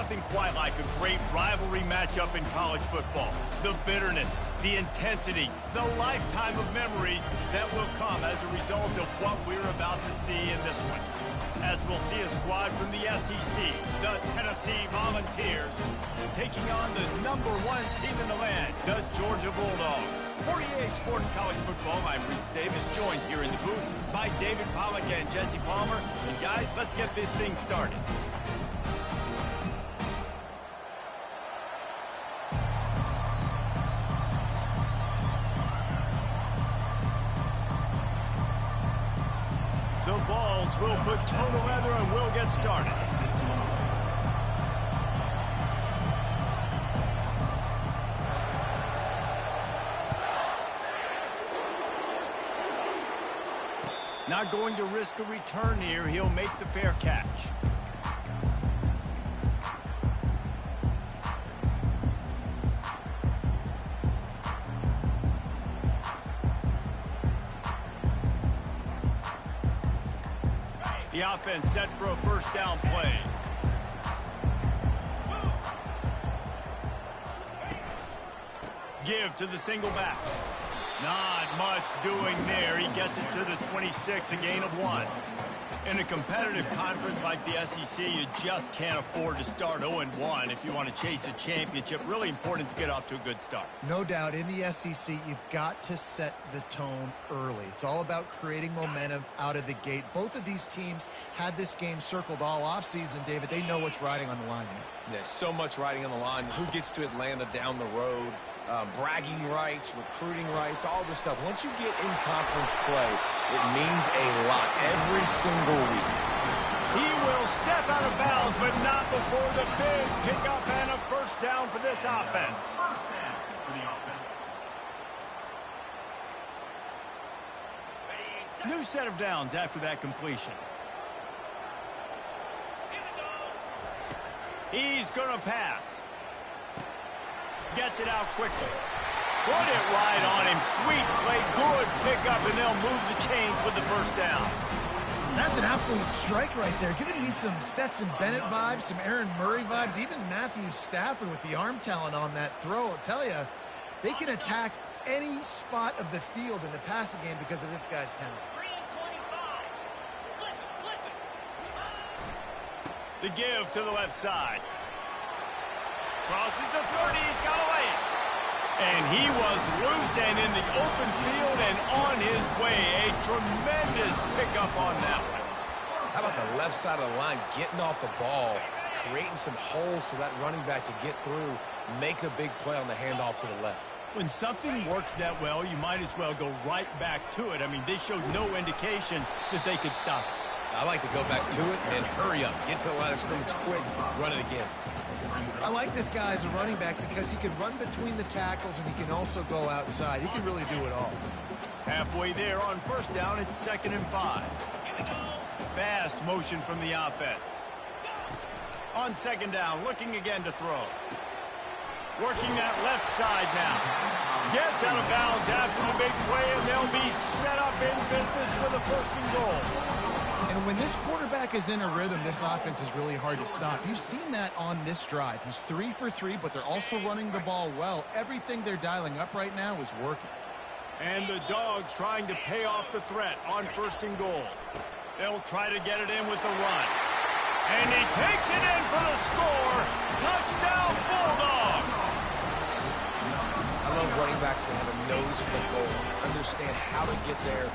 nothing quite like a great rivalry matchup in college football. The bitterness, the intensity, the lifetime of memories that will come as a result of what we're about to see in this one. As we'll see a squad from the SEC, the Tennessee Volunteers, taking on the #1 team in the land, the Georgia Bulldogs. For EA Sports College Football, I'm Reese Davis, joined here in the booth by David Pollack and Jesse Palmer. And guys, let's get this thing started. The Vols will put toe to leather and we'll get started. Not going to risk a return here. He'll make the fair catch. The offense set for a first down play. Give to the single back. Not much doing there. He gets it to the 26, a gain of 1. In a competitive conference like the SEC, you just can't afford to start 0-1 if you want to chase a championship. Really important to get off to a good start. No doubt, in the SEC, you've got to set the tone early. It's all about creating momentum out of the gate. Both of these teams had this game circled all offseason, David. They know what's riding on the line here. There's so much riding on the line. Who gets to Atlanta down the road? Bragging rights, recruiting rights, all this stuff. Once you get in conference play, it means a lot every single week. He will step out of bounds, but not before the big pickup and a first down for this offense. New set of downs after that completion. He's going to pass. Gets it out quickly. Put it right on him. Sweet play. Good pickup, and they'll move the chains with the first down. That's an absolute strike right there. Giving me some Stetson Bennett vibes, some Aaron Murray vibes, even Matthew Stafford with the arm talent on that throw. I'll tell you, they can attack any spot of the field in the passing game because of this guy's talent. The give to the left side. Crosses the 30, he's got away. And he was loose and in the open field and on his way. A tremendous pickup on that one. How about the left side of the line getting off the ball, creating some holes for that running back to get through, make a big play on the handoff to the left. When something works that well, you might as well go right back to it. I mean, they showed no indication that they could stop it. I like to go back to it and hurry up. Get to the line of scrimmage quick, run it again. I like this guy as a running back because he can run between the tackles and he can also go outside. He can really do it all. Halfway there on first down, it's 2nd and 5. Fast motion from the offense. On 2nd down, looking again to throw. Working that left side now. Gets out of bounds after the big play, and they'll be set up in business with a 1st and goal. And when this quarterback is in a rhythm, this offense is really hard to stop. You've seen that on this drive. He's 3 for 3, but they're also running the ball well. Everything they're dialing up right now is working. And the Dogs trying to pay off the threat on 1st and goal. They'll try to get it in with the run. And he takes it in for the score. Touchdown, Bulldogs! I love running backs that have a nose for the goal, understand how to get there,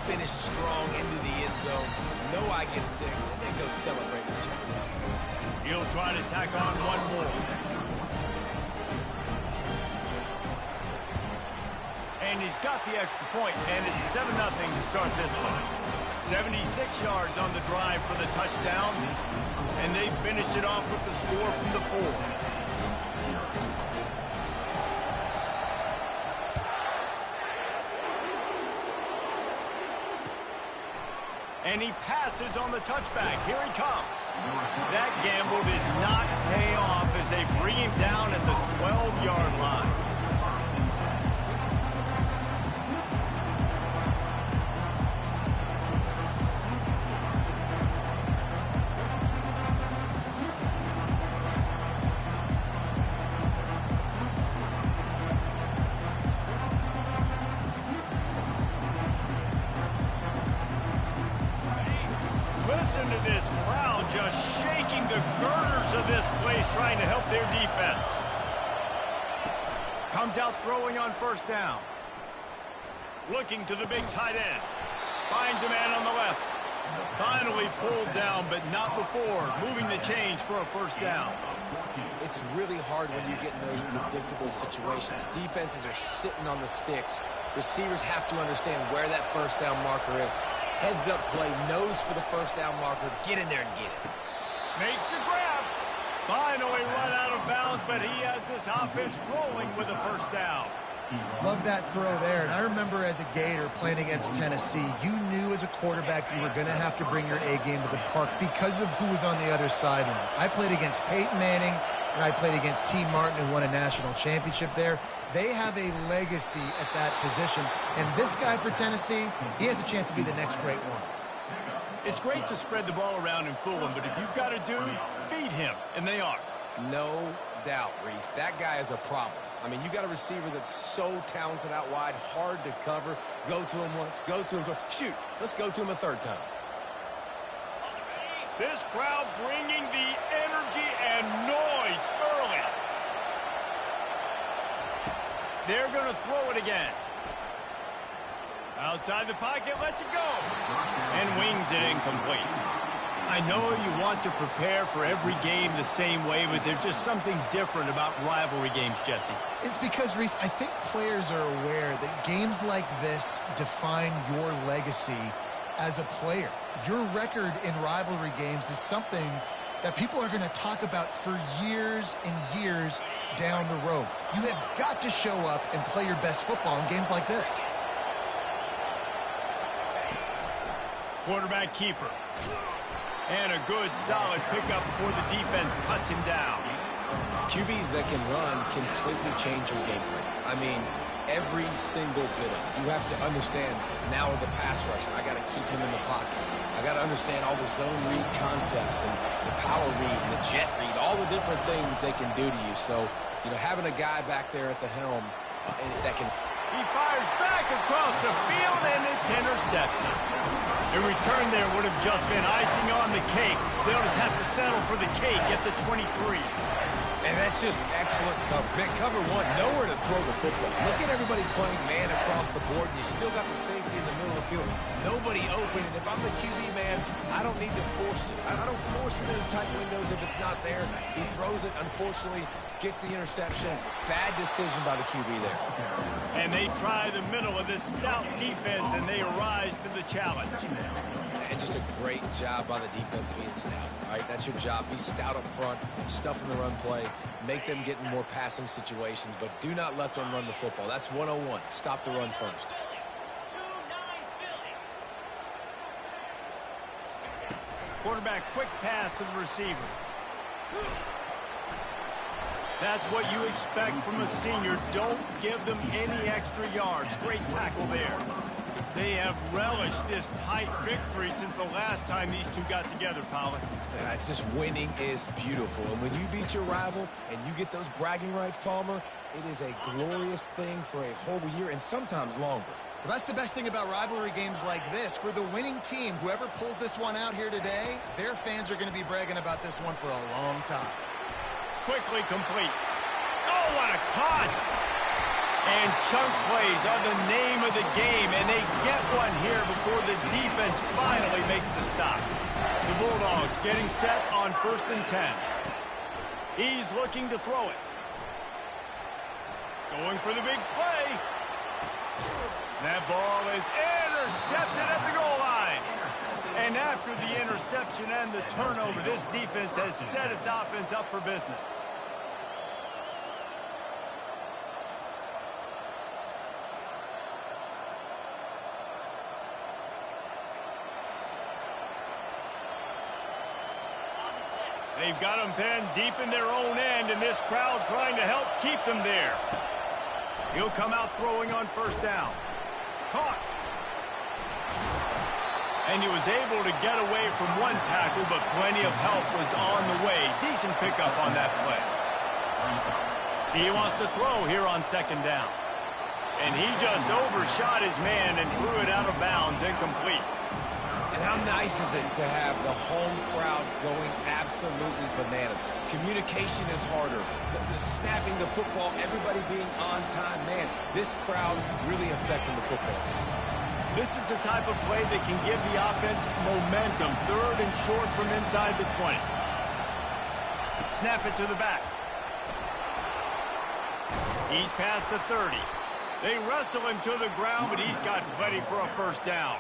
finish strong into the end zone, know I get 6, and then go celebrate with champions. He'll try to tack on one more. And he's got the extra point, and it's 7-0 to start this one. 76 yards on the drive for the touchdown, and they finished it off with the score from the 4. And he passes on the touchback. Here he comes. That gamble did not pay off as they bring him down at the 12-yard line. this place trying to help their defense. Comes out throwing on first down. Looking to the big tight end. Finds a man on the left. Finally pulled down, but not before moving the chains for a first down. It's really hard when you get in those predictable situations. Defenses are sitting on the sticks. Receivers have to understand where that first down marker is. Heads up play, nose for the first down marker. Get in there and get it. Makes the grab. Finally run out of bounds, but he has this offense rolling with a first down. Love that throw there. And I remember as a Gator playing against Tennessee, you knew as a quarterback you were going to have to bring your A game to the park because of who was on the other sideline. I played against Peyton Manning, and I played against T. Martin, who won a national championship there. They have a legacy at that position. And this guy for Tennessee, he has a chance to be the next great one. It's great to spread the ball around and fool him, but if you've got a dude, feed him, and they are. No doubt, Reese. That guy is a problem. I mean, you got a receiver that's so talented out wide, hard to cover. Go to him once, go to him twice. Shoot, let's go to him a third time. This crowd bringing the energy and noise early. They're going to throw it again. Outside the pocket, lets it go. And wings it incomplete. I know you want to prepare for every game the same way, but there's just something different about rivalry games, Jesse. It's because, Reese, I think players are aware that games like this define your legacy as a player. Your record in rivalry games is something that people are going to talk about for years and years down the road. You have got to show up and play your best football in games like this. Quarterback keeper. And a good, solid pickup before the defense cuts him down. QBs that can run completely change your game plan. I mean, every single bit of it. You have to understand, now as a pass rusher, I got to keep him in the pocket. I got to understand all the zone read concepts and the power read and the jet read, all the different things they can do to you. So, you know, having a guy back there at the helm that can... He fires back across the field, and it's intercepted. The return there would have just been icing on the cake. They'll just have to settle for the cake at the 23. And that's just excellent cover. Man, cover one, nowhere to throw the football. Look at everybody playing man across the board, and you still got the safety in the middle of the field. Nobody open, and if I'm the QB, man, I don't need to force it. I don't force it into tight windows if it's not there. He throws it, unfortunately, gets the interception. Bad decision by the QB there. And they try the middle of this stout defense, and they rise to the challenge. And just a great job by the defense being stout. All right, that's your job. Be stout up front, stuff in the run play, make them get in more passing situations, but do not let them run the football. That's 101. Stop the run first. Quarterback quick pass to the receiver. That's what you expect from a senior. Don't give them any extra yards. Great tackle there. They have relished this tight victory since the last time these two got together, Pollock. Yeah, it's just winning is beautiful. And when you beat your rival and you get those bragging rights, Palmer, it is a glorious thing for a whole year and sometimes longer. Well, that's the best thing about rivalry games like this. For the winning team, whoever pulls this one out here today, their fans are going to be bragging about this one for a long time. Quickly complete. Oh, what a cut! And chunk plays are the name of the game, and they get one here before the defense finally makes the stop. The Bulldogs getting set on 1st and 10. He's looking to throw it. Going for the big play. That ball is intercepted at the goal line. And after the interception and the turnover, this defense has set its offense up for business. They've got them pinned deep in their own end, and this crowd trying to help keep them there. He'll come out throwing on 1st down. Caught. And he was able to get away from one tackle, but plenty of help was on the way. Decent pickup on that play. He wants to throw here on 2nd down. And he just overshot his man and threw it out of bounds, incomplete. And how nice is it to have the home crowd going absolutely bananas? Communication is harder. The snapping the football, everybody being on time. Man, this crowd really affecting the football. This is the type of play that can give the offense momentum. 3rd and short from inside the 20. Snap it to the back. He's past the 30. They wrestle him to the ground, but he's got ready for a first down.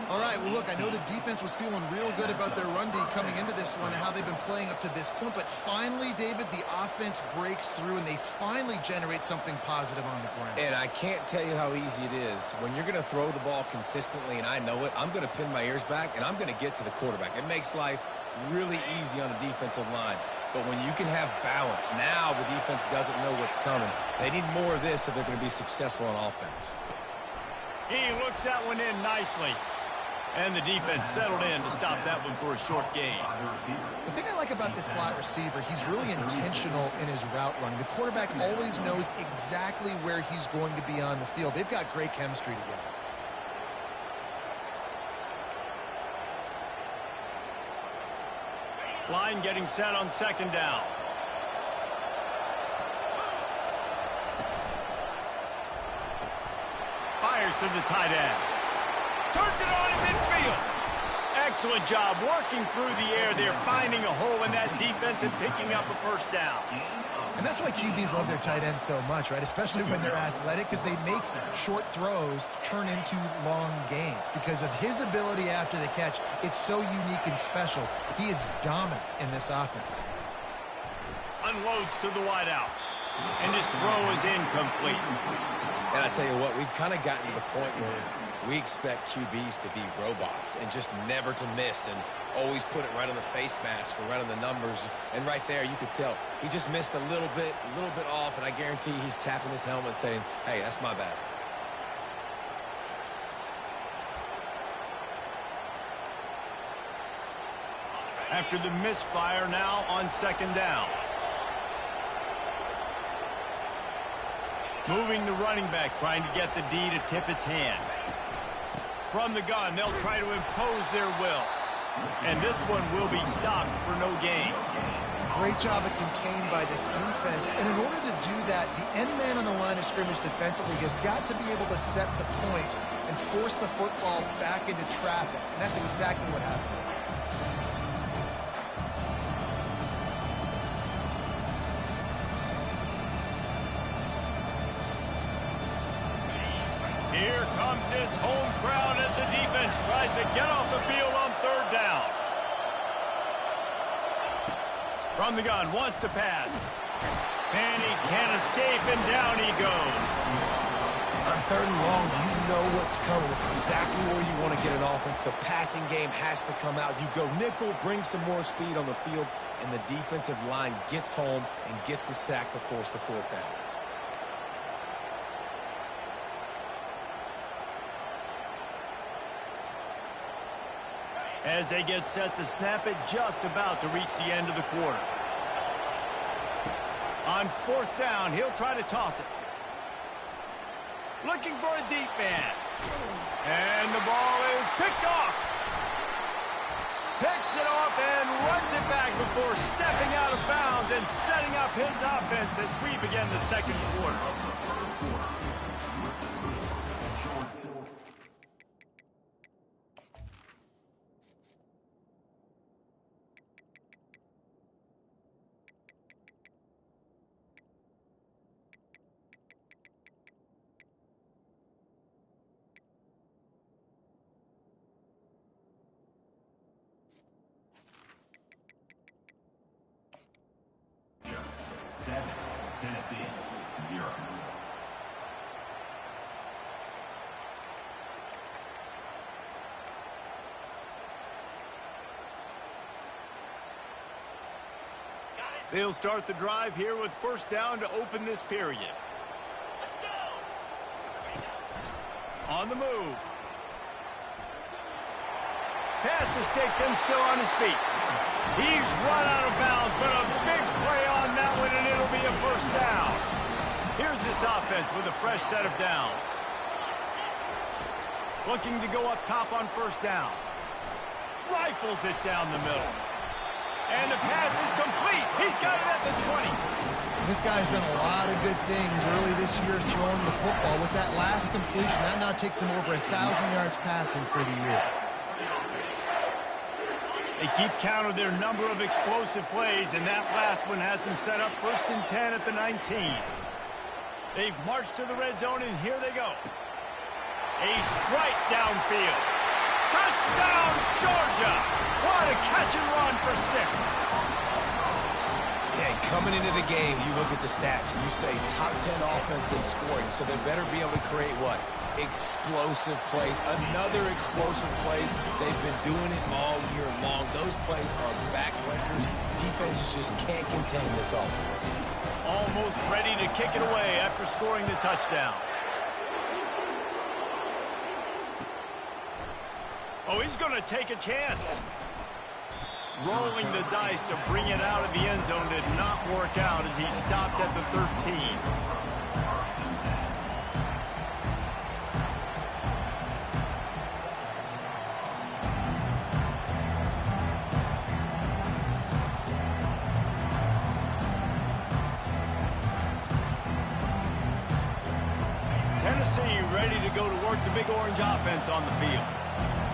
All right, well, look, I know the defense was feeling real good about their run D coming into this one and how they've been playing up to this point, but finally, David, the offense breaks through and they finally generate something positive on the ground. And I can't tell you how easy it is. When you're going to throw the ball consistently, and I know it, I'm going to pin my ears back, and I'm going to get to the quarterback. It makes life really easy on the defensive line. But when you can have balance, now the defense doesn't know what's coming. They need more of this if they're going to be successful on offense. He looks that one in nicely. And the defense settled in to stop that one for a short gain. The thing I like about this slot receiver, he's really intentional in his route running. The quarterback always knows exactly where he's going to be on the field. They've got great chemistry together. Line getting set on 2nd down. Fires to the tight end. Turns it on in midfield. Excellent job working through the air there, finding a hole in that defense and picking up a first down. And that's why QBs love their tight ends so much, right? Especially when they're athletic, because they make short throws turn into long gains. Because of his ability after the catch, it's so unique and special. He is dominant in this offense. Unloads to the wideout. And his throw is incomplete. And I tell you what, we've kind of gotten to the point where we expect QBs to be robots and just never to miss and always put it right on the face mask or right on the numbers. And right there, you could tell he just missed a little bit off, and I guarantee he's tapping his helmet saying, hey, that's my bad. After the misfire, now on 2nd down. Moving the running back, trying to get the D to tip its hand. From the gun, they'll try to impose their will. And this one will be stopped for no gain. Great job of contained by this defense. And in order to do that, the end man on the line of scrimmage defensively has got to be able to set the point and force the football back into traffic. And that's exactly what happened. Here comes his home crowd as the defense tries to get off the field on 3rd down. From the gun, wants to pass. And he can't escape, and down he goes. On 3rd and long, you know what's coming. It's exactly where you want to get an offense. The passing game has to come out. You go nickel, bring some more speed on the field, and the defensive line gets home and gets the sack to force the 4th down. As they get set to snap it, just about to reach the end of the quarter. On 4th down, he'll try to toss it. Looking for a deep man. And the ball is picked off. Picks it off and runs it back before stepping out of bounds and setting up his offense as we begin the 2nd quarter. Tennessee, 0. They'll start the drive here with 1st down to open this period. Let's go. On the move. Pass to Sticks and still on his feet. He's run out of bounds, but a big play on that one, and it'll be a 1st down. Here's this offense with a fresh set of downs. Looking to go up top on 1st down. rifles it down the middle. And the pass is complete. He's got it at the 20. This guy's done a lot of good things early this year throwing the football. With that last completion, that now takes him over 1,000 yards passing for the year. They keep count of their number of explosive plays, and that last one has them set up 1st and 10 at the 19. They've marched to the red zone, and here they go. A strike downfield. Touchdown, Georgia! What a catch and run for 6. Yeah, coming into the game, you look at the stats, and you say top 10 offense in scoring, so they better be able to create what? Explosive plays. Another explosive plays. They've been doing it all year long. Those plays are backbreakers. Defenses just can't contain this offense. Almost ready to kick it away after scoring the touchdown. Oh, he's going to take a chance. Rolling the dice to bring it out of the end zone did not work out as he stopped at the 13. Tennessee ready to go to work the Big Orange offense on the field.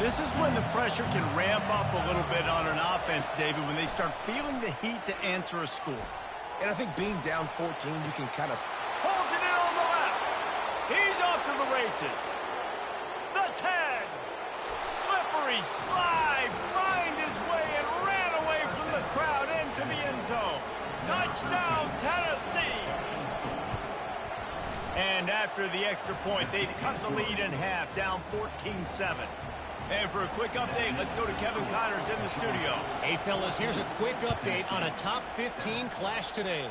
This is when the pressure can ramp up a little bit on an offense, David, when they start feeling the heat to answer a score. And I think being down 14, you can kind of... Holds it in on the left. He's off to the races. The 10. Slippery slide. Find his way and ran away from the crowd into the end zone. Touchdown, Tennessee. And after the extra point, they've cut the lead in half, down 14-7. And for a quick update, let's go to Kevin Connors in the studio. Hey, fellas, here's a quick update on a top 15 clash today.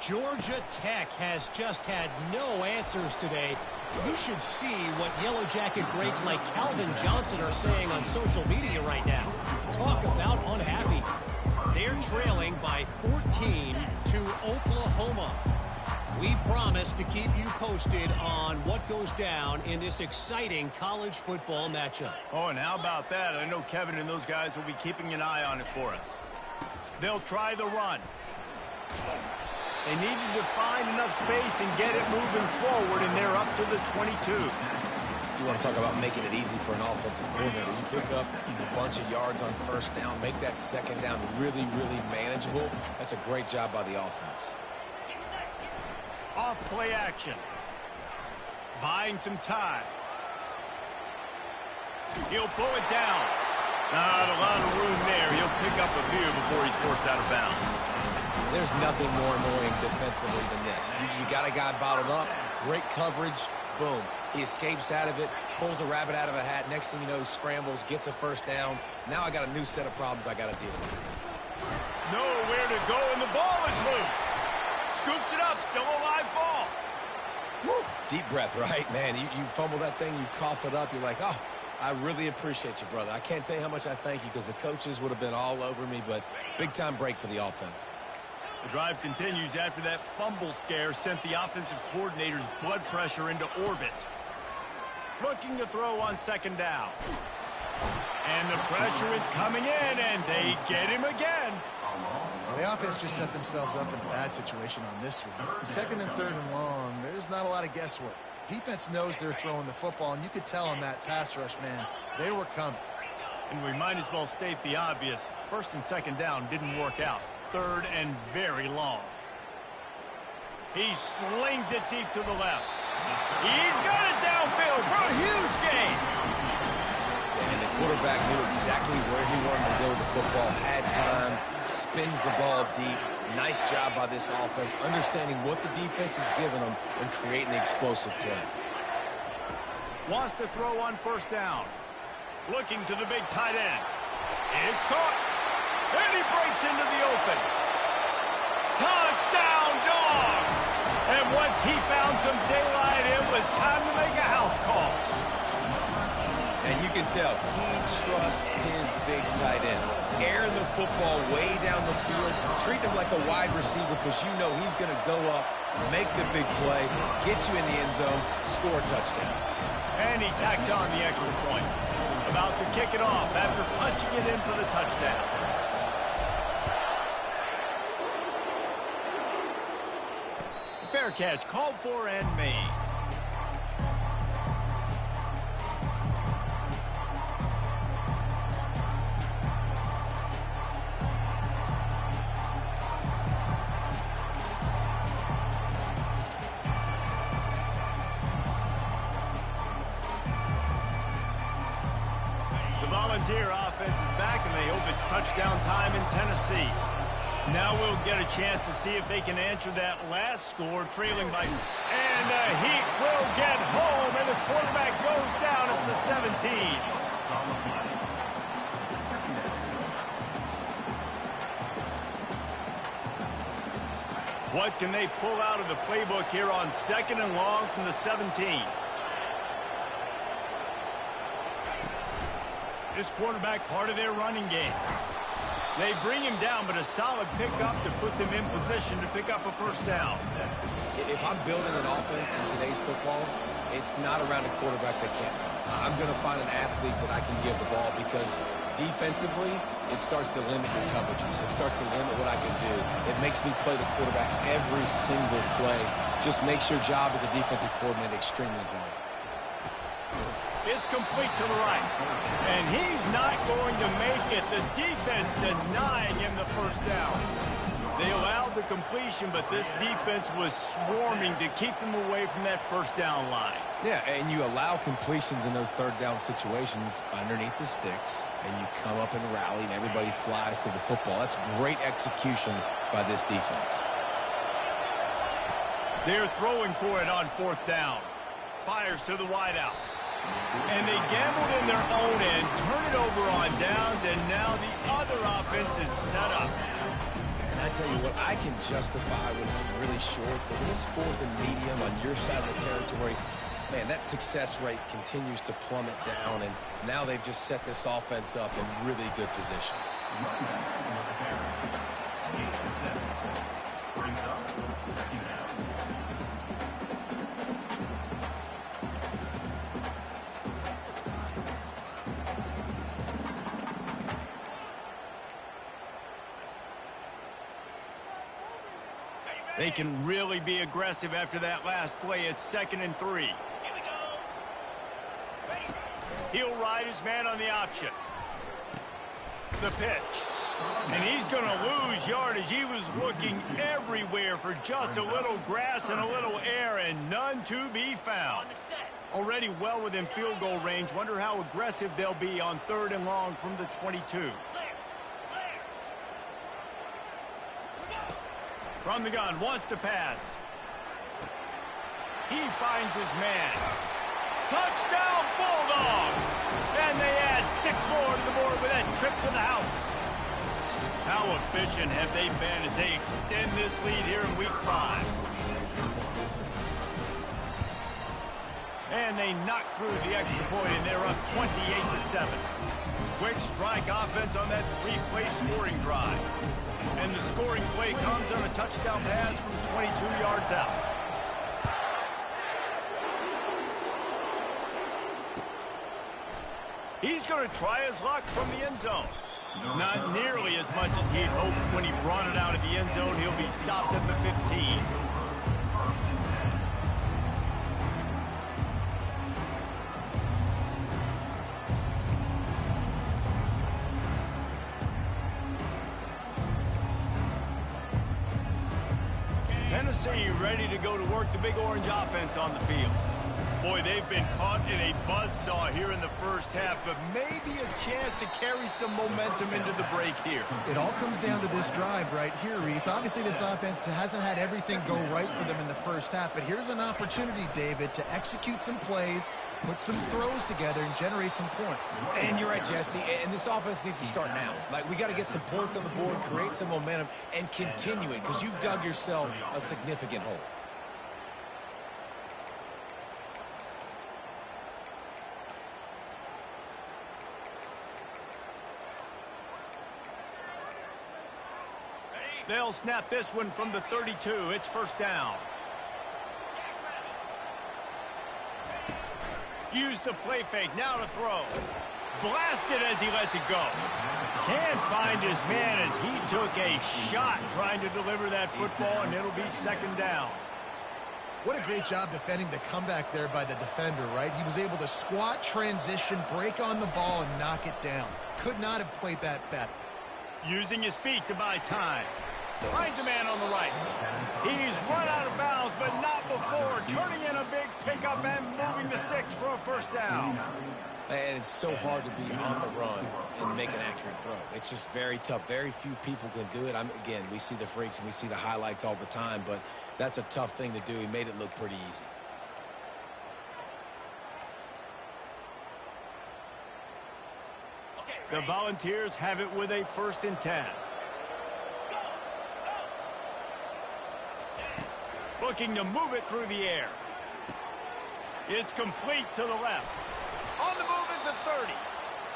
Georgia Tech has just had no answers today. You should see what Yellow Jacket greats like Calvin Johnson are saying on social media right now. Talk about unhappy. They're trailing by 14 to Oklahoma. We promise to keep you posted on what goes down in this exciting college football matchup. Oh, and how about that? I know Kevin and those guys will be keeping an eye on it for us. They'll try the run. They needed to find enough space and get it moving forward, and they're up to the 22. You want to talk about making it easy for an offensive coordinator. You pick up a bunch of yards on 1st down, make that 2nd down really, really manageable. That's a great job by the offense. Off play action. Buying some time. He'll pull it down. Not a lot of room there. He'll pick up a few before he's forced out of bounds. There's nothing more annoying defensively than this. You got a guy bottled up, great coverage, boom. He escapes out of it, pulls a rabbit out of a hat. Next thing you know, scrambles, gets a 1st down. Now I got a new set of problems I got to deal with. Nowhere to go, and the ball is loose. Scoops it up, still a live ball. Woo. Deep breath, right? Man, you fumble that thing, you cough it up, you're like, oh, I really appreciate you, brother. I can't tell you how much I thank you because the coaches would have been all over me, but big-time break for the offense. The drive continues after that fumble scare sent the offensive coordinator's blood pressure into orbit. Looking to throw on 2nd down. And the pressure is coming in, and they get him again. The offense just set themselves up in a bad situation on this one. 2nd and 3rd and long, there's not a lot of guesswork. Defense knows they're throwing the football, and you could tell on that pass rush, man, they were coming. And we might as well state the obvious. 1st and 2nd down didn't work out. 3rd and very long. He slings it deep to the left. He's got it downfield for a huge gain. And the quarterback knew exactly where he wanted to go with the football, had time, spins the ball deep. Nice job by this offense, understanding what the defense is giving them and creating the explosive play. Wants to throw on 1st down. Looking to the big tight end. It's caught. And he breaks into the open. Touchdown, Dogs! And once he found some daylight, it was time to make a house call. And you can tell he trusts his big tight end. Airing the football way down the field. Treat him like a wide receiver because you know he's going to go up, make the big play, get you in the end zone, score a touchdown. And he tacks on the extra point. A about to kick it off after punching it in for the touchdown. Fair catch called for and made. The Volunteer offense is back, and they hope it's touchdown time in Tennessee. Now we'll get a chance to see if they can answer that last score, trailing by... And the Heat will get home, and the quarterback goes down at the 17. What can they pull out of the playbook here on 2nd and long from the 17? This quarterback part of their running game. They bring him down, but a solid pickup to put them in position to pick up a first down. If I'm building an offense in today's football, it's not around a quarterback that can't run. I'm going to find an athlete that I can give the ball because defensively, it starts to limit your coverages. It starts to limit what I can do. It makes me play the quarterback every single play. Just makes your job as a defensive coordinator extremely hard. It's complete to the right. And he's not going to make it. The defense denying him the first down. They allowed the completion, but this defense was swarming to keep them away from that first down line. Yeah, and you allow completions in those third down situations underneath the sticks, and you come up and rally, and everybody flies to the football. That's great execution by this defense. They're throwing for it on 4th down. Fires to the wideout. And they gambled in their own end, turn it over on downs, and now the other offense is set up. And I tell you what, I can justify when it's really short, but when it's 4th and medium on your side of the territory, man, that success rate continues to plummet down, and now they've just set this offense up in really good position. They can really be aggressive after that last play. It's 2nd and 3. He'll ride his man on the option. The pitch. And he's going to lose yardage. He was looking everywhere for just a little grass and a little air, and none to be found. Already well within field goal range. Wonder how aggressive they'll be on 3rd and long from the 22. From the gun, wants to pass. He finds his man. Touchdown, Bulldogs! And they add 6 more to the board with that trip to the house. How efficient have they been as they extend this lead here in Week 5? And they knock through the extra point, and they're up 28-7. Quick strike offense on that 3-play scoring drive. And the scoring play comes on a touchdown pass from 22 yards out. He's going to try his luck from the end zone. Not nearly as much as he'd hoped when he brought it out of the end zone. He'll be stopped at the 15. Tennessee ready to go to work the Big Orange offense on the field. Boy, they've been caught in a buzzsaw here in the first half, but maybe a chance to carry some momentum into the break here. It all comes down to this drive right here, Reese. Obviously, this offense hasn't had everything go right for them in the first half, but here's an opportunity, David, to execute some plays, put some throws together, and generate some points. And you're right, Jesse, and this offense needs to start now. Like, we got to get some points on the board, create some momentum, and continue it, because you've dug yourself a significant hole. They'll snap this one from the 32. It's first down. Use the play fake. Now to throw. Blasted as he lets it go. Can't find his man as he took a shot trying to deliver that football, and it'll be second down. What a great job defending the comeback there by the defender, right? He was able to squat, transition, break on the ball, and knock it down. Could not have played that better. Using his feet to buy time. Finds a man on the right. He's run out of bounds, but not before turning in a big pickup and moving the sticks for a first down. And it's so hard to be on the run and make an accurate throw. It's just very tough. Very few people can do it. Again, we see the freaks and we see the highlights all the time, but that's a tough thing to do. He made it look pretty easy. The Volunteers have it with a 1st and 10. Looking to move it through the air. It's complete to the left. On the move is the 30.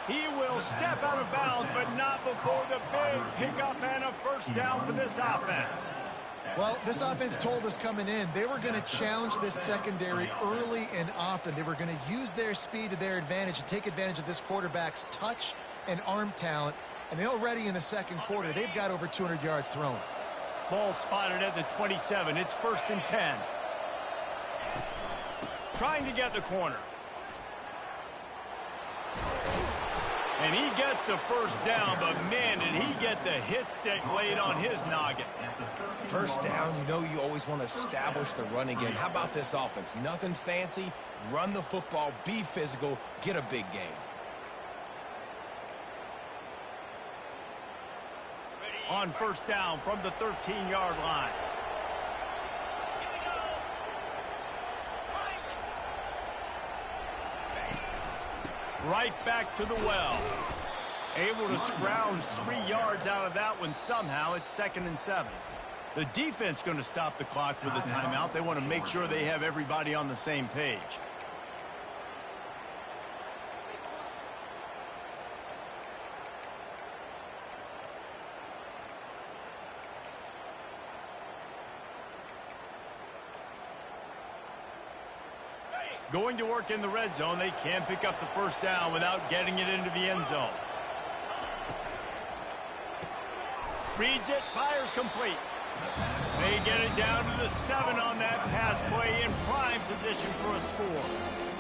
He will step out of bounds, but not before the big pickup and a first down for this offense. Well, this offense told us coming in they were going to challenge this secondary early and often. They were going to use their speed to their advantage and take advantage of this quarterback's touch and arm talent. And already in the second quarter, they've got over 200 yards thrown. Ball spotted at the 27. It's 1st and 10. Trying to get the corner. And he gets the first down, but man, did he get the hit stick laid on his noggin. First down, you know you always want to establish the running game. How about this offense? Nothing fancy. Run the football, be physical, get a big gain. On first down from the 13-yard line. Right back to the well. Able to scrounge 3 yards out of that one somehow. It's 2nd and 7. The defense going to stop the clock with a timeout. They want to make sure they have everybody on the same page. Going to work in the red zone. They can't pick up the first down without getting it into the end zone. Reads it, fires complete. They get it down to the 7 on that pass play in prime position for a score.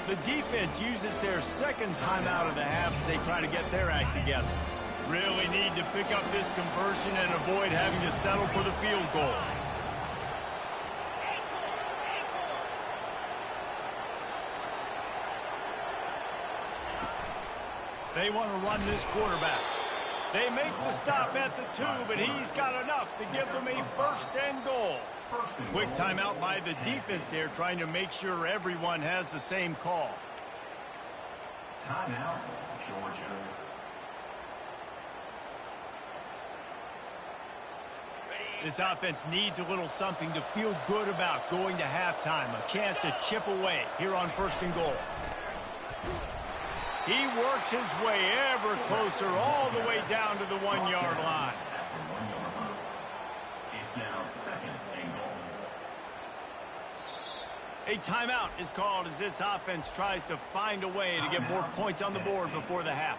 The defense uses their second timeout of the half as they try to get their act together. Really need to pick up this conversion and avoid having to settle for the field goal. They want to run this quarterback. They make the stop at the 2, but he's got enough to give them a 1st and goal. Quick timeout by the defense there, trying to make sure everyone has the same call. Timeout, Georgia. This offense needs a little something to feel good about going to halftime. A chance to chip away here on 1st and goal. He works his way ever closer all the way down to the 1-yard line. It's now 2nd and goal. A timeout is called as this offense tries to find a way to get more points on the board before the half.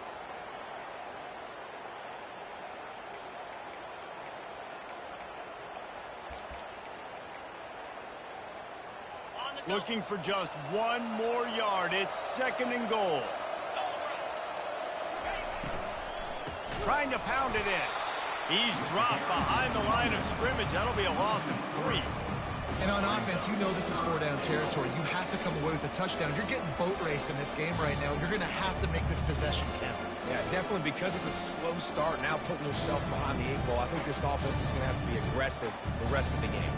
Looking for just 1 more yard. It's 2nd and goal. Trying to pound it in. He's dropped behind the line of scrimmage. That'll be a loss of 3. And on offense, you know this is 4-down territory. You have to come away with a touchdown. You're getting boat raced in this game right now. You're going to have to make this possession count. Yeah, definitely because of the slow start, now putting yourself behind the 8 ball. I think this offense is going to have to be aggressive the rest of the game.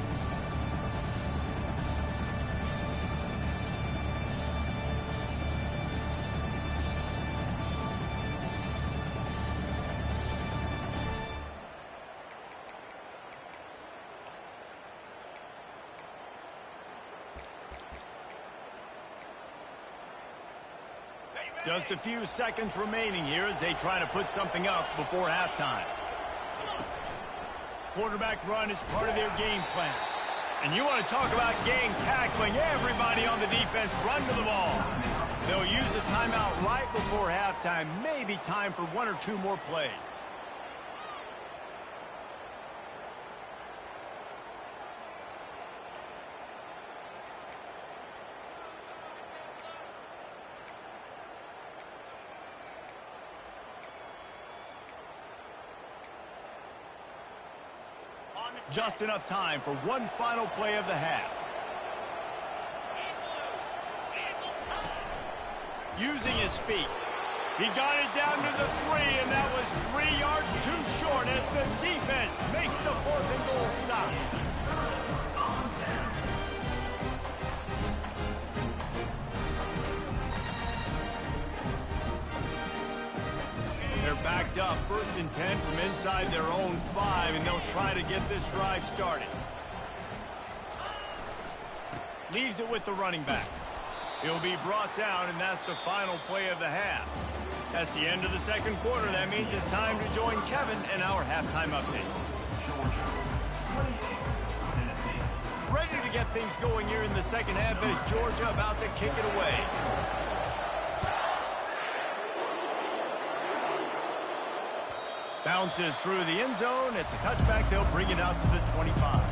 Just a few seconds remaining here as they try to put something up before halftime. Quarterback run is part of their game plan. And you want to talk about game tackling. Everybody on the defense run to the ball. They'll use a timeout right before halftime. Maybe time for one or two more plays. Just enough time for one final play of the half. Using his feet. He got it down to the 3, and that was 3 yards too short as the defense makes the 4th and goal stop. They're backed up, 1st and 10 from inside their own 5, and they'll try to get this drive started. Leaves it with the running back. He'll be brought down, and that's the final play of the half. That's the end of the 2nd quarter. That means it's time to join Kevin in our halftime update. Ready to get things going here in the 2nd half as Georgia about to kick it away. Bounces through the end zone. It's a touchback. They'll bring it out to the 25.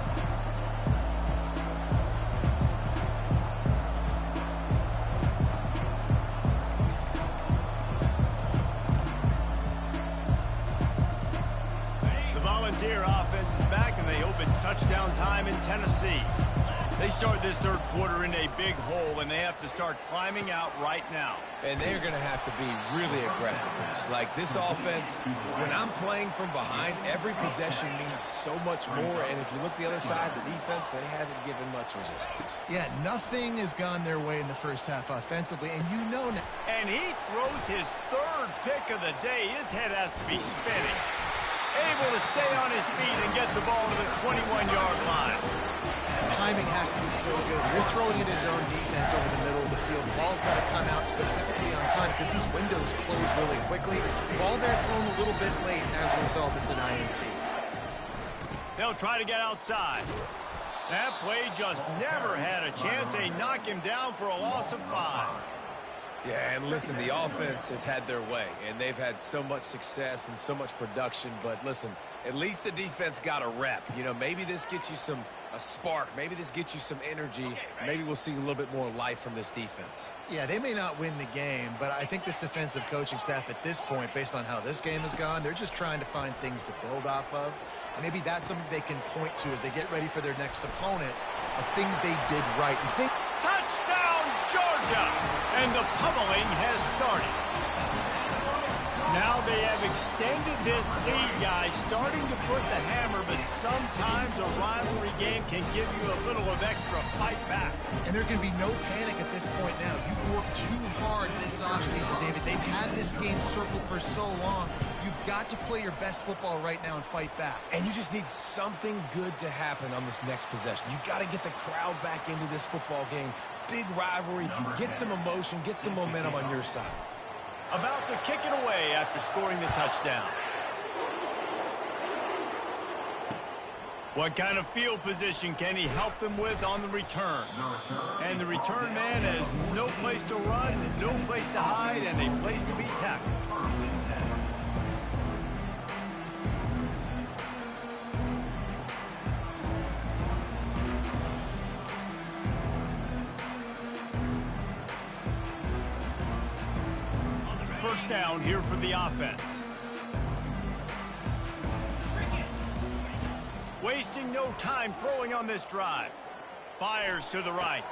Volunteer offense is back, and they hope it's touchdown time in Tennessee. They start this 3rd quarter in a big hole, and they have to start climbing out right now. And they're going to have to be really aggressive. Like this offense, when I'm playing from behind, every possession means so much more. And if you look the other side, the defense, they haven't given much resistance. Yeah, nothing has gone their way in the first half offensively, and you know now. And he throws his 3rd pick of the day. His head has to be spinning. Able to stay on his feet and get the ball to the 21-yard line. Timing has to be so good. You're throwing at his own defense over the middle of the field. The ball's got to come out specifically on time because these windows close really quickly. Ball there thrown a little bit late, and as a result, it's an INT. They'll try to get outside. That play just never had a chance. They knock him down for a loss of 5. Yeah, and listen, the offense has had their way, and they've had so much success and so much production. But listen, at least the defense got a rep. You know, maybe this gets you a spark. Maybe this gets you some energy. Maybe we'll see a little bit more life from this defense. Yeah, they may not win the game, but I think this defensive coaching staff at this point, based on how this game has gone, they're just trying to find things to build off of. And maybe that's something they can point to as they get ready for their next opponent of things they did right. You think? Touchdown, Georgia! And the pummeling has started. Now they have extended this lead, guys, starting to put the hammer, but sometimes a rivalry game can give you a little of extra fight back. And there can be no panic at this point now. You've worked too hard this offseason, David. They've had this game circled for so long. You've got to play your best football right now and fight back. And you just need something good to happen on this next possession. You got to get the crowd back into this football game. Big rivalry, get some emotion, get some momentum on your side. About to kick it away after scoring the touchdown. What kind of field position can he help them with on the return? And the return man has no place to run, no place to hide, and a place to be tackled. First down here for the offense. Wasting no time throwing on this drive. Fires to the right.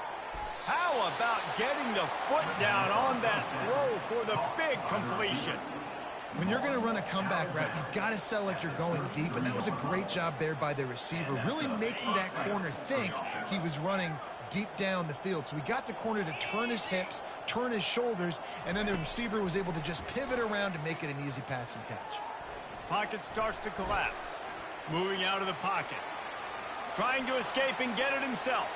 How about getting the foot down on that throw for the big completion? When you're going to run a comeback route, you've got to sell like you're going deep, and that was a great job there by the receiver, really making that corner think he was running deep down the field. So he got the corner to turn his hips, turn his shoulders, and then the receiver was able to just pivot around and make it an easy pass and catch. Pocket starts to collapse. Moving out of the pocket. Trying to escape and get it himself.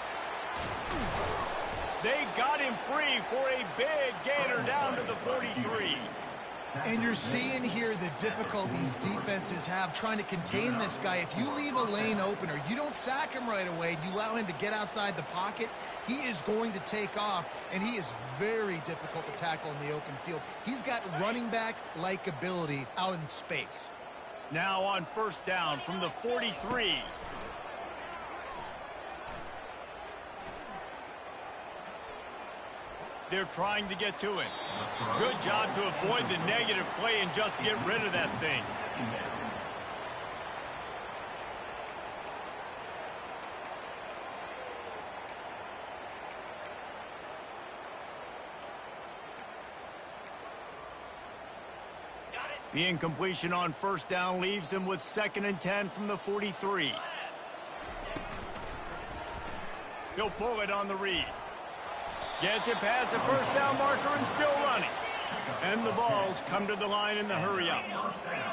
They got him free for a big gainer down to the 43. And you're seeing here the difficulties defenses have trying to contain this guy. If you leave a lane open or you don't sack him right away, you allow him to get outside the pocket, he is going to take off, and he is very difficult to tackle in the open field. He's got running back-like ability out in space. Now on first down from the 43. They're trying to get to him. Good job to avoid the negative play and just get rid of that thing. The incompletion on first down leaves him with 2nd and 10 from the 43. He'll pull it on the read. Gets it past the first down marker and still running. And the balls come to the line in the hurry-up.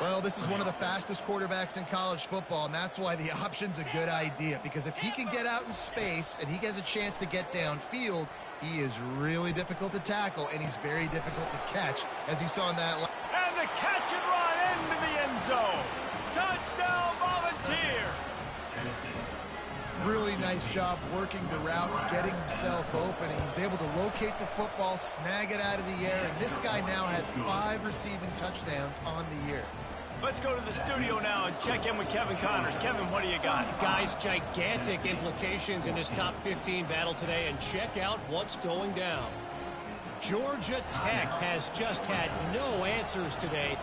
Well, this is one of the fastest quarterbacks in college football, and that's why the option's a good idea. Because if he can get out in space and he has a chance to get downfield, he is really difficult to tackle, and he's very difficult to catch, as you saw in that. And the catch and run into the end zone. Touchdown, Volunteers! Really nice job working the route, getting himself open. He was able to locate the football, snag it out of the air, and this guy now has 5 receiving touchdowns on the year. Let's go to the studio now and check in with Kevin Connors. Kevin, what do you got? Guys, gigantic implications in this top 15 battle today, and check out what's going down. Georgia Tech has just had no answers today.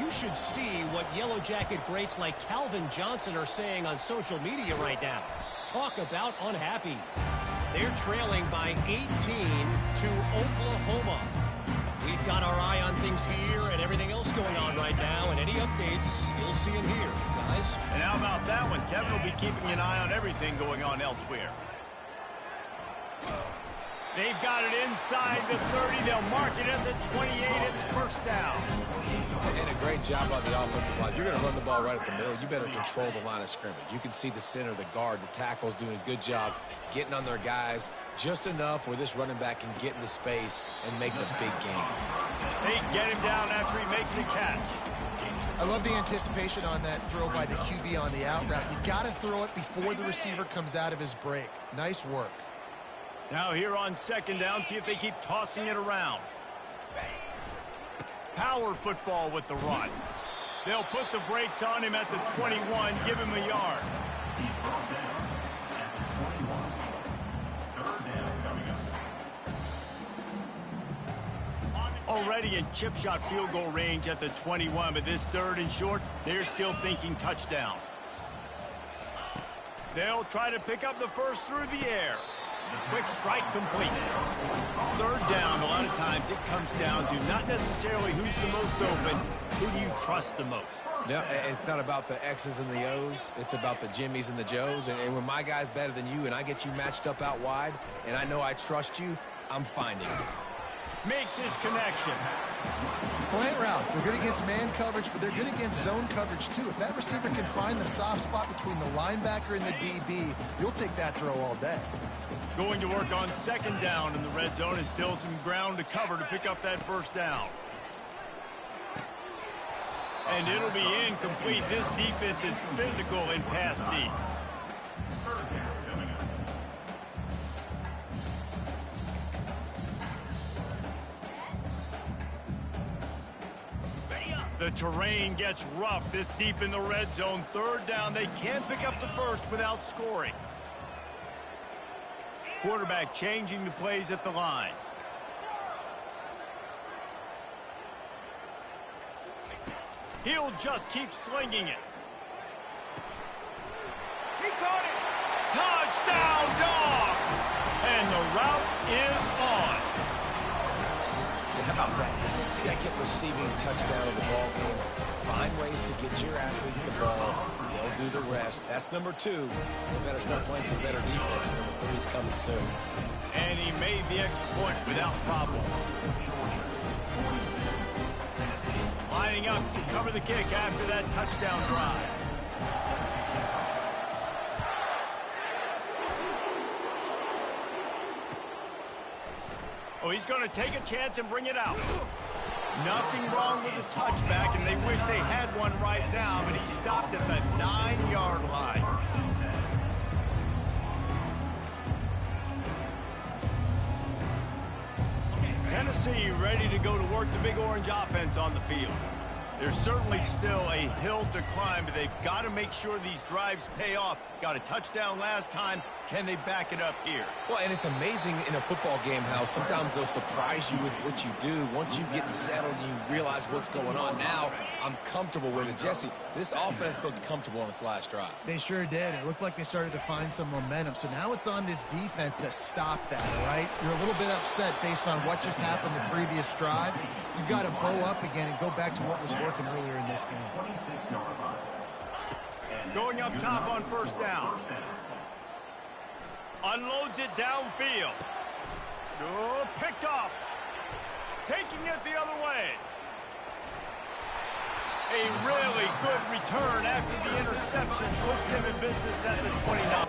You should see what Yellow Jacket greats like Calvin Johnson are saying on social media right now. Talk about unhappy. They're trailing by 18 to Oklahoma. We've got our eye on things here and everything else going on right now, and any updates you'll see in here, guys. And how about that one? Kevin will be keeping an eye on everything going on elsewhere. They've got it inside the 30. They'll mark it at the 28. It's first down. And a great job on the offensive line. If you're going to run the ball right at the middle, you better control the line of scrimmage. You can see the center, the guard, the tackles doing a good job getting on their guys just enough where this running back can get into space and make the big game. They get him down after he makes the catch. I love the anticipation on that throw by the QB on the out route. You got to throw it before the receiver comes out of his break. Nice work. Now here on second down, see if they keep tossing it around. Power football with the run. They'll put the brakes on him at the 21, give him a yard. He's brought down at the 21. 3rd down coming up. Already in chip shot field goal range at the 21, but this 3rd and short, they're still thinking touchdown. They'll try to pick up the first through the air. Quick strike complete. 3rd down, a lot of times it comes down to not necessarily who's the most open, who do you trust the most? Yeah, it's not about the X's and the O's. It's about the Jimmies and the Joes. And when my guy's better than you and I get you matched up out wide and I know I trust you, I'm finding you. Makes his connection. Slant routes, they're good against man coverage, but they're good against zone coverage too. If that receiver can find the soft spot between the linebacker and the DB, you'll take that throw all day. Going to work on second down in the red zone is still some ground to cover to pick up that first down. And it'll be incomplete. This defense is physical and pass deep. 3rd down coming up. The terrain gets rough this deep in the red zone. 3rd down, they can't pick up the first without scoring. Quarterback changing the plays at the line. He'll just keep slinging it. He caught it. Touchdown, Dogs! And the route is on. How about that? His 2nd receiving touchdown of the ball game. Find ways to get your athletes the ball. They'll do the rest. That's number 2. They better start playing some better defense. Number 3 is coming soon. And he made the extra point without problem. Lining up to cover the kick after that touchdown drive. Oh, he's going to take a chance and bring it out. Nothing wrong with the touchback, and they wish they had one right now, but he stopped at the 9-yard line. Tennessee ready to go to work the Big Orange offense on the field. There's certainly still a hill to climb, but they've got to make sure these drives pay off. Got a touchdown last time. Can they back it up here? Well, and it's amazing in a football game how sometimes they'll surprise you with what you do. Once you get settled, you realize what's going on. Now, I'm comfortable with it. Jesse, this offense looked comfortable on its last drive. They sure did. It looked like they started to find some momentum. So now it's on this defense to stop that, all right? You're a little bit upset based on what just happened the previous drive. You've got to bow up again and go back to what was working earlier in this game. Going up top on first down. Unloads it downfield. Oh, picked off. Taking it the other way. A really good return after the interception puts them in business at the 29.